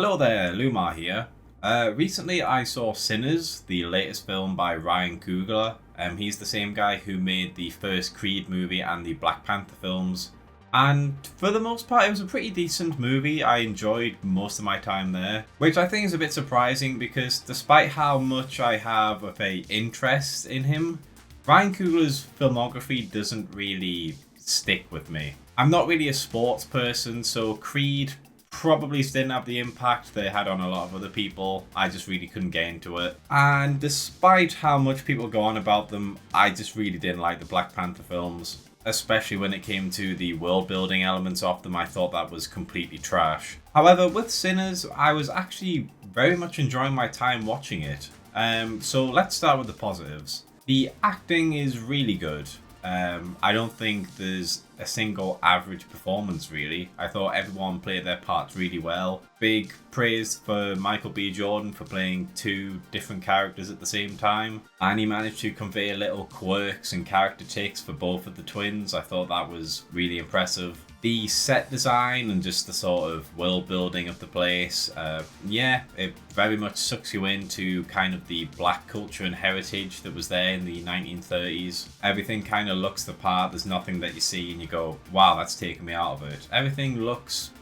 Hello there, Lumar here. Recently I saw Sinners, the latest film by Ryan Coogler. He's the same guy who made the first Creed movie and the Black Panther films. And for the most part, it was a pretty decent movie. I enjoyed most of my time there, which I think is a bit surprising because despite how much I have of a interest in him, Ryan Coogler's filmography doesn't really stick with me. I'm not really a sports person, so Creed probably didn't have the impact they had on a lot of other people. I just really couldn't get into it. And despite how much people go on about them, I just really didn't like the Black Panther films. Especially when it came to the world building elements of them, I thought that was completely trash. However, with Sinners, I was actually very much enjoying my time watching it. So let's start with the positives. The acting is really good. I don't think there's a single average performance really. I thought everyone played their parts really well. Big praise for Michael B. Jordan for playing two different characters at the same time. And he managed to convey little quirks and character takes for both of the twins. I thought that was really impressive. The set design and just the sort of world building of the place, it very much sucks you into kind of the black culture and heritage that was there in the 1930s. Everything kind of looks the part. There's nothing that you see and you go, wow, that's taken me out of it. Everything looks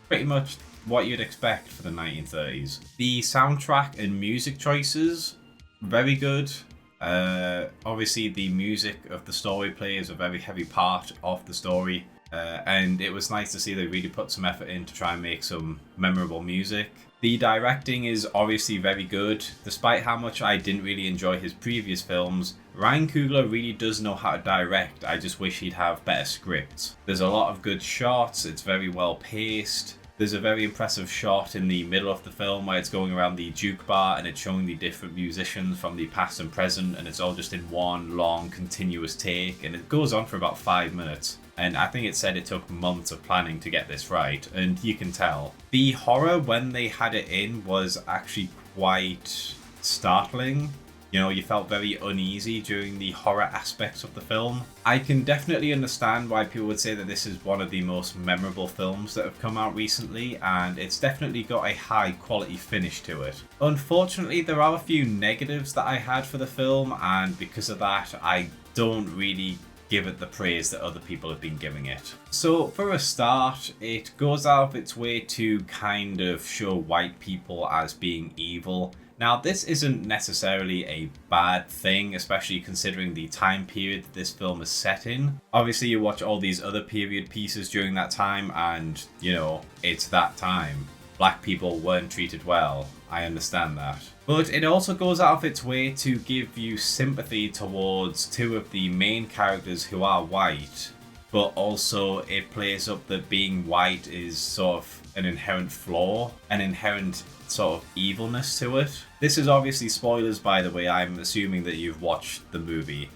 pretty much what you'd expect for the 1930s. The soundtrack and music choices, very good. Obviously the music of the story plays a very heavy part of the story. And it was nice to see they really put some effort in to try and make some memorable music. The directing is obviously very good. Despite how much I didn't really enjoy his previous films, Ryan Coogler really does know how to direct. I just wish he'd have better scripts. There's a lot of good shots, it's very well paced. There's a very impressive shot in the middle of the film where it's going around the juke bar and it's showing the different musicians from the past and present, and it's all just in one long continuous take, and it goes on for about 5 minutes. And I think it said it took months of planning to get this right, and you can tell. The horror when they had it in was actually quite startling. You know, you felt very uneasy during the horror aspects of the film. I can definitely understand why people would say that this is one of the most memorable films that have come out recently, and it's definitely got a high quality finish to it. Unfortunately, there are a few negatives that I had for the film, and because of that, I don't really give it the praise that other people have been giving it. So for a start, it goes out of its way to kind of show white people as being evil. Now, this isn't necessarily a bad thing, especially considering the time period that this film is set in. Obviously, you watch all these other period pieces during that time and, you know, it's that time. Black people weren't treated well. I understand that. But it also goes out of its way to give you sympathy towards two of the main characters who are white, but also it plays up that being white is sort of an inherent flaw, an inherent sort of evilness to it. This is obviously spoilers, by the way. I'm assuming that you've watched the movie.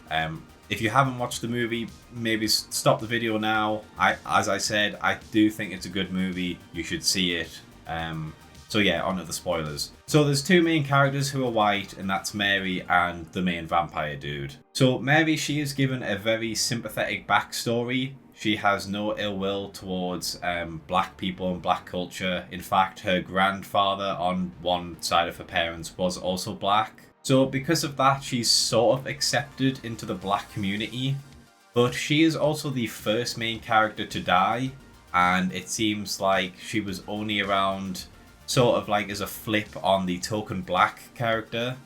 If you haven't watched the movie, maybe stop the video now. As I said, I do think it's a good movie. You should see it. So yeah, on to the spoilers. So there's two main characters who are white, and that's Mary and the main vampire dude. So Mary, she is given a very sympathetic backstory. She has no ill will towards black people and black culture. In fact, her grandfather on one side of her parents was also black. So because of that, she's sort of accepted into the black community. But she is also the first main character to die, and it seems like she was only around sort of like as a flip on the token black character.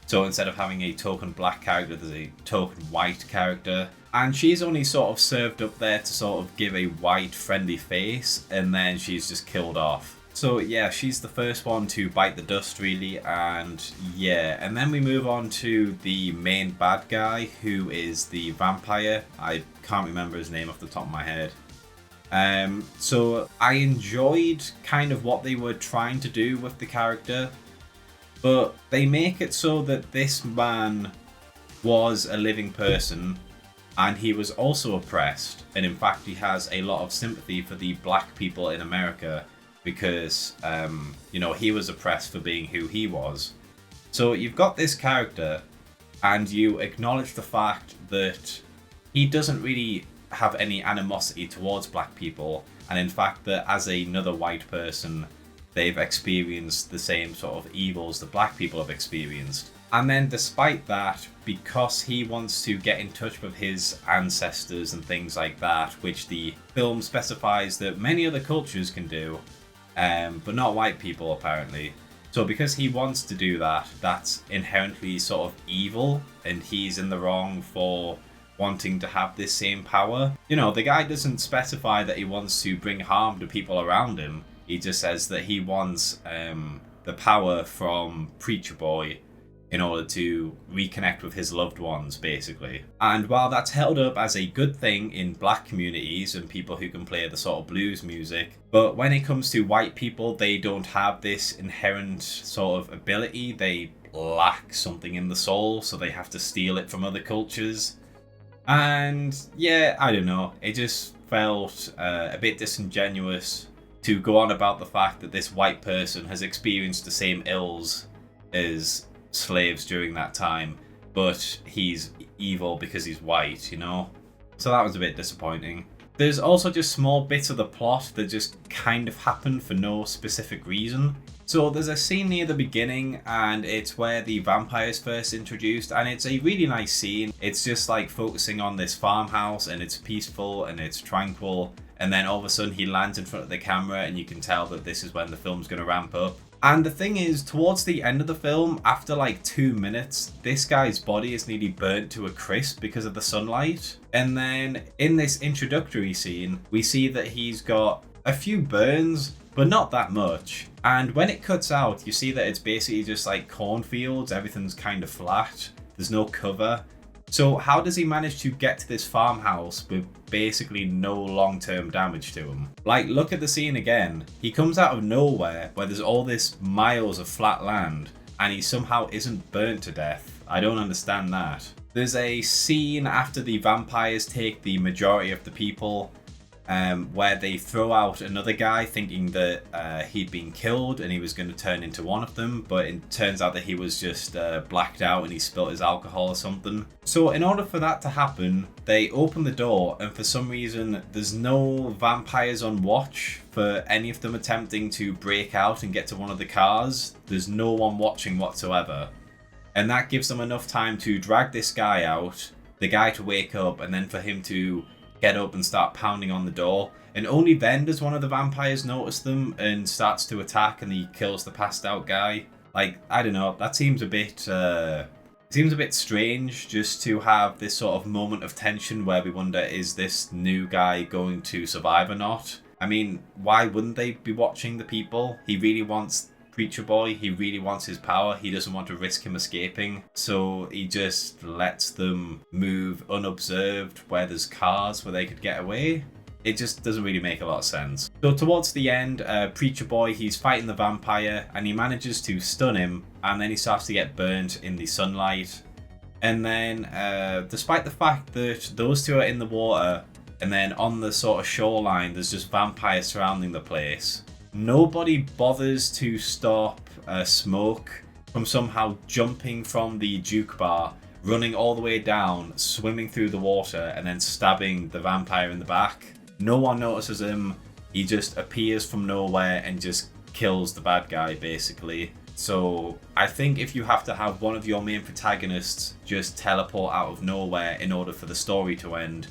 So instead of having a token black character, there's a token white character. And she's only sort of served up there to sort of give a white friendly face, and then she's just killed off. So yeah, she's the first one to bite the dust really, and yeah. And then we move on to the main bad guy, who is the vampire. I can't remember his name off the top of my head. So I enjoyed kind of what they were trying to do with the character, but they make it so that this man was a living person and he was also oppressed, and in fact he has a lot of sympathy for the black people in America because he was oppressed for being who he was. So you've got this character and you acknowledge the fact that he doesn't really have any animosity towards black people, and in fact that as another white person they've experienced the same sort of evils that black people have experienced. And then despite that, because he wants to get in touch with his ancestors and things like that, which the film specifies that many other cultures can do, but not white people apparently. So because he wants to do that, that's inherently sort of evil, and he's in the wrong for wanting to have this same power. You know, the guy doesn't specify that he wants to bring harm to people around him. He just says that he wants the power from Preacher Boy in order to reconnect with his loved ones, basically. And while that's held up as a good thing in black communities and people who can play the sort of blues music, but when it comes to white people, they don't have this inherent sort of ability. They lack something in the soul, so they have to steal it from other cultures. And yeah, I don't know, it just felt a bit disingenuous to go on about the fact that this white person has experienced the same ills as slaves during that time, but he's evil because he's white, you know? So that was a bit disappointing. There's also just small bits of the plot that just kind of happen for no specific reason. So there's a scene near the beginning, and it's where the vampire's first introduced, and it's a really nice scene. It's just like focusing on this farmhouse, and it's peaceful and it's tranquil, and then all of a sudden he lands in front of the camera, and you can tell that this is when the film's going to ramp up. And the thing is, towards the end of the film, after like 2 minutes, this guy's body is nearly burnt to a crisp because of the sunlight. And then in this introductory scene, we see that he's got a few burns, but not that much. And when it cuts out, you see that it's basically just like cornfields, everything's kind of flat, there's no cover. So how does he manage to get to this farmhouse with basically no long-term damage to him? Like, look at the scene again. He comes out of nowhere where there's all this miles of flat land, and he somehow isn't burnt to death. I don't understand that. There's a scene after the vampires take the majority of the people, where they throw out another guy thinking that he'd been killed and he was going to turn into one of them, but it turns out that he was just blacked out and he spilt his alcohol or something. So in order for that to happen, they open the door, and for some reason there's no vampires on watch for any of them attempting to break out and get to one of the cars. There's no one watching whatsoever. And that gives them enough time to drag this guy out, the guy to wake up, and then for him to get up and start pounding on the door. And only then does one of the vampires notice them and starts to attack, and he kills the passed out guy. Like, I don't know, that seems a bit strange, just to have this sort of moment of tension where we wonder, is this new guy going to survive or not? I mean, why wouldn't they be watching the people? He really wants Preacher Boy, he really wants his power, he doesn't want to risk him escaping, so he just lets them move unobserved where there's cars where they could get away. It just doesn't really make a lot of sense. So towards the end, Preacher Boy, he's fighting the vampire and he manages to stun him, and then he starts to get burnt in the sunlight. And then despite the fact that those two are in the water, and then on the sort of shoreline there's just vampires surrounding the place, nobody bothers to stop Smoke from somehow jumping from the juke bar, running all the way down, swimming through the water, and then stabbing the vampire in the back. No one notices him. He just appears from nowhere and just kills the bad guy, basically. So I think if you have to have one of your main protagonists just teleport out of nowhere in order for the story to end,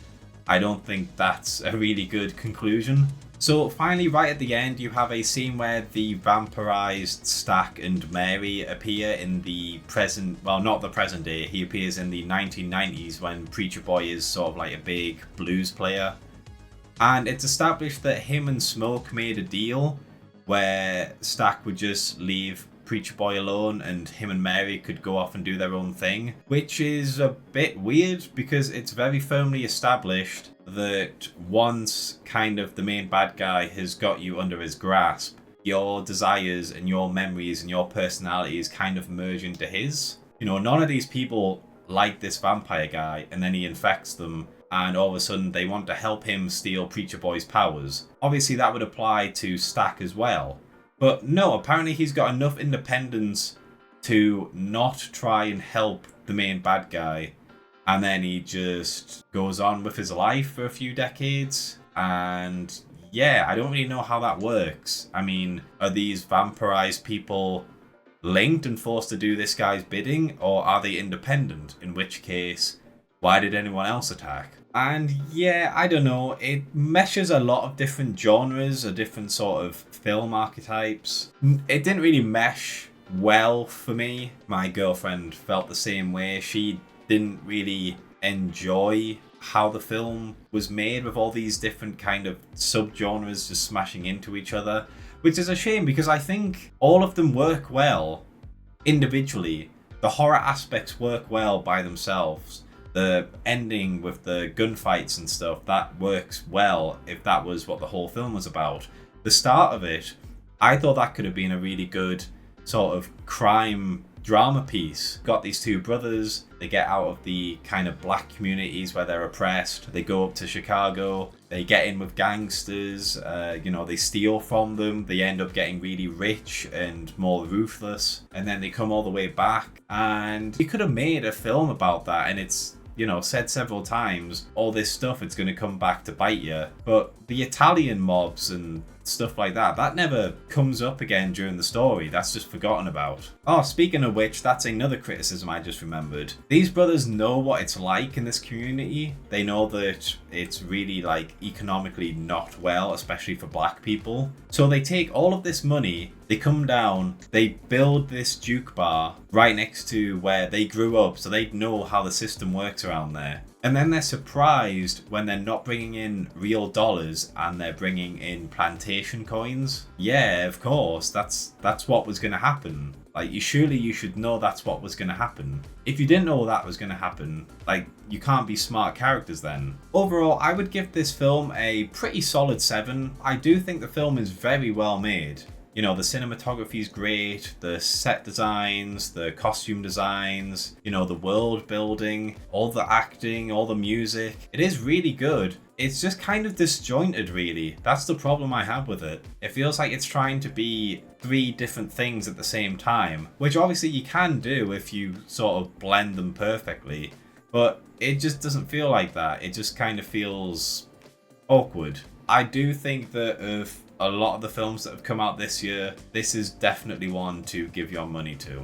I don't think that's a really good conclusion. So finally, right at the end, you have a scene where the vampirized Stack and Mary appear in the present, well, not the present day, he appears in the 1990s when Preacher Boy is sort of like a big blues player. And it's established that him and Smoke made a deal where Stack would just leave Preacher Boy alone and him and Mary could go off and do their own thing, which is a bit weird because it's very firmly established that once kind of the main bad guy has got you under his grasp, your desires and your memories and your personalities kind of merge into his. You know, none of these people like this vampire guy, and then he infects them, and all of a sudden they want to help him steal Preacher Boy's powers. Obviously that would apply to Stack as well. But no, apparently he's got enough independence to not try and help the main bad guy, and then he just goes on with his life for a few decades. And yeah, I don't really know how that works. I mean, are these vampirized people linked and forced to do this guy's bidding, or are they independent? In which case, why did anyone else attack? And yeah, I don't know, it meshes a lot of different genres, or different sort of film archetypes. It didn't really mesh well for me. My girlfriend felt the same way. She didn't really enjoy how the film was made with all these different kind of subgenres just smashing into each other, which is a shame because I think all of them work well individually. The horror aspects work well by themselves. The ending with the gunfights and stuff, that works well if that was what the whole film was about. The start of it, I thought that could have been a really good sort of crime drama piece. Got these two brothers, they get out of the kind of black communities where they're oppressed, they go up to Chicago, they get in with gangsters, they steal from them, they end up getting really rich and more ruthless, and then they come all the way back. And you could have made a film about that, and it's said several times, all this stuff, it's going to come back to bite you. But the Italian mobs and stuff like that never comes up again during the story. That's just forgotten about. Oh, speaking of which, that's another criticism I just remembered. These brothers know what it's like in this community. They know that it's really economically not well, especially for black people. So they take all of this money, they come down, they build this juke bar right next to where they grew up, so they know how the system works around there. And then they're surprised when they're not bringing in real dollars and they're bringing in plantation coins. Yeah, of course, that's what was going to happen. You should know that's what was going to happen. If you didn't know that was going to happen, you can't be smart characters then. Overall, I would give this film a pretty solid 7. I do think the film is very well made. The cinematography is great, the set designs, the costume designs, the world building, all the acting, all the music. It is really good. It's just kind of disjointed, really. That's the problem I have with it. It feels like it's trying to be 3 different things at the same time, which obviously you can do if you sort of blend them perfectly. But it just doesn't feel like that. It just kind of feels awkward. I do think that of a lot of the films that have come out this year, this is definitely one to give your money to.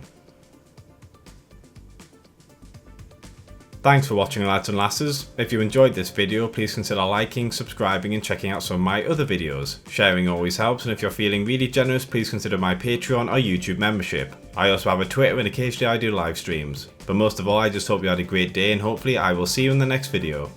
Thanks for watching, lads and lasses. If you enjoyed this video, please consider liking, subscribing and checking out some of my other videos. Sharing always helps, and if you're feeling really generous, please consider my Patreon or YouTube membership. I also have a Twitter and occasionally I do live streams. But most of all, I just hope you had a great day, and hopefully I will see you in the next video.